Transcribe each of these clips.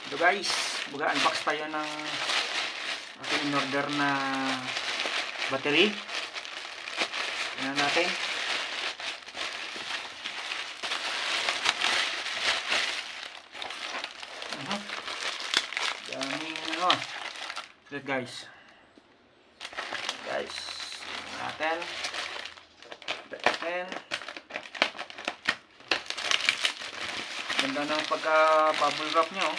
So guys, mag-unbox tayo ng ating in-order na battery. Tingnan natin. Daming ano. Let's guys. Guys, tingnan natin. Ganda ng pagka-bubble wrap niya, oh.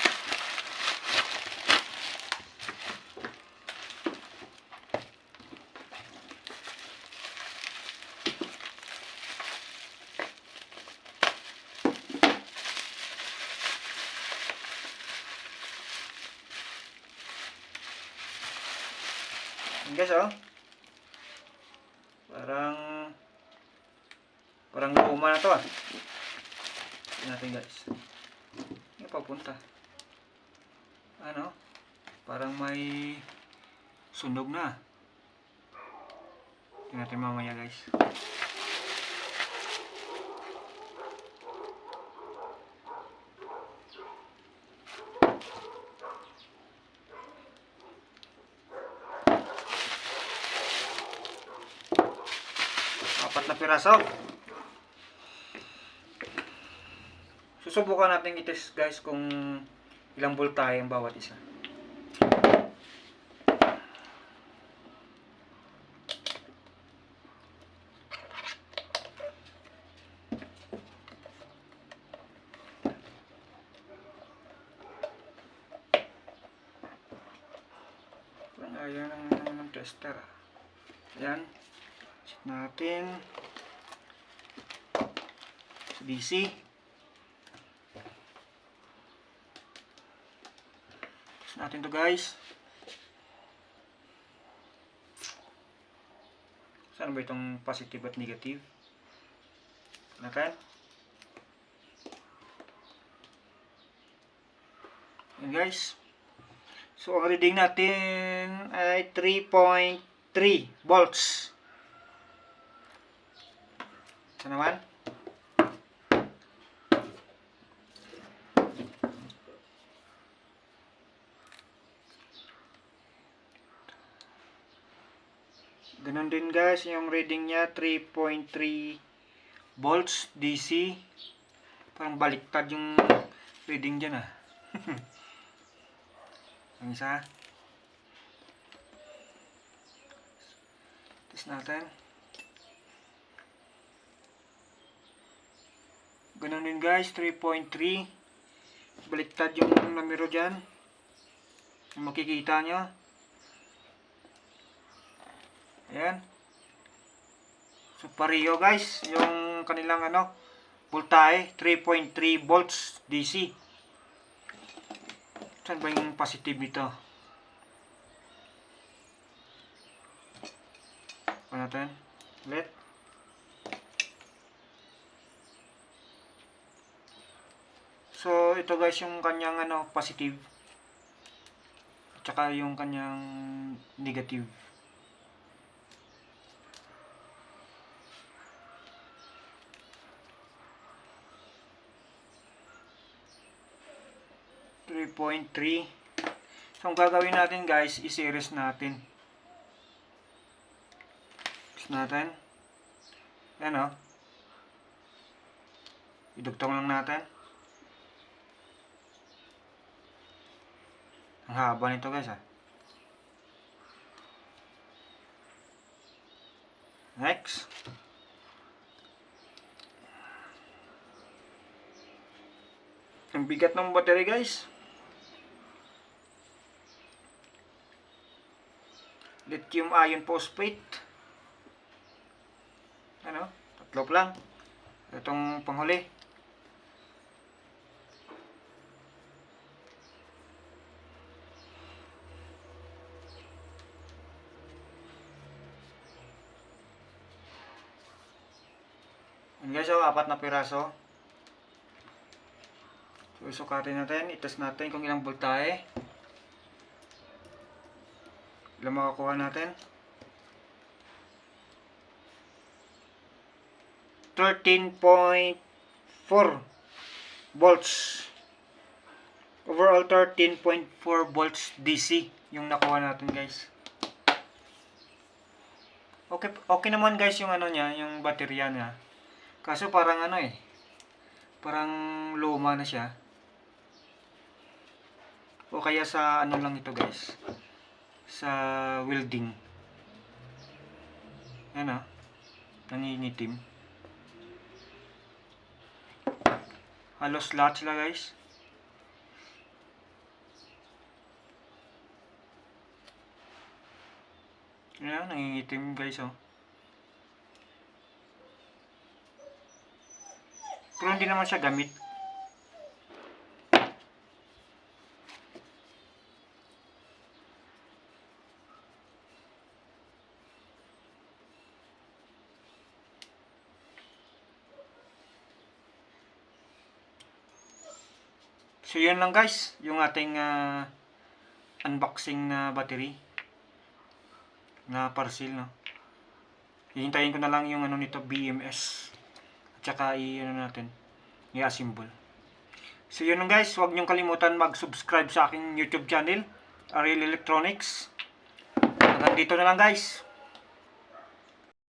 Guys, oh. Parang luma na to, ah. Tingnan natin, guys. Hindi papunta. Ano? Parang may sunog na. Tingnan natin mamaya, guys. Apat na piraso. Susubukan natin i-test, guys, kung ilang voltahe ang bawat isa. Ayan ang tester. Ayan. Set natin sa DC. Test natin to, guys. Saan ba itong positive at negative? Natin. Ayan, guys. So, ang reading natin ay 3.3 volts. Ito naman. Ganun din, guys, yung reading niya 3.3 volts DC. Parang baliktad yung reading dyan, ah. Ang isa. Test natin. Ganun din, guys, 3.3. Baliktad yung numero dyan. Yung makikita nyo. Ayan. So, pareho, guys, yung kanilang voltahe, 3.3 volts DC. Saan ba yung positive nito? Ano natin? Ulit. So, ito, guys, yung kanyang positive. At saka yung kanyang negative. .3. So, ang gagawin natin, guys, i-series natin. Series natin. Ayan, oh. Idugtong lang natin. Ang haba nito, guys, ah. Next. Ang bigat ng battery, guys. Lithium ion phosphate. Tatlo lang. Itong panghuli. Yan, guys, oh, apat na piraso. So, isukatin natin. I-test natin kung ilang voltahe. Ilang makakuha natin. 13.4 volts. Overall 13.4 volts DC yung nakuha natin guys. Okay naman guys yung ano niya, yung baterya niya. Kaso parang ano parang luma na siya. O kaya sa ano lang ito guys, sa welding. Yan nangingitim. Halos lahat sila guys. Yan, nangingitim guys Pero hindi naman siya gamit. So yun lang guys, yung ating unboxing na battery na parcel Hihintayin ko na lang yung ano nito BMS at saka natin i-assemble. So yun lang guys, huwag niyong kalimutan mag-subscribe sa aking YouTube channel, Ariel Electronics. Hanggang dito na lang guys.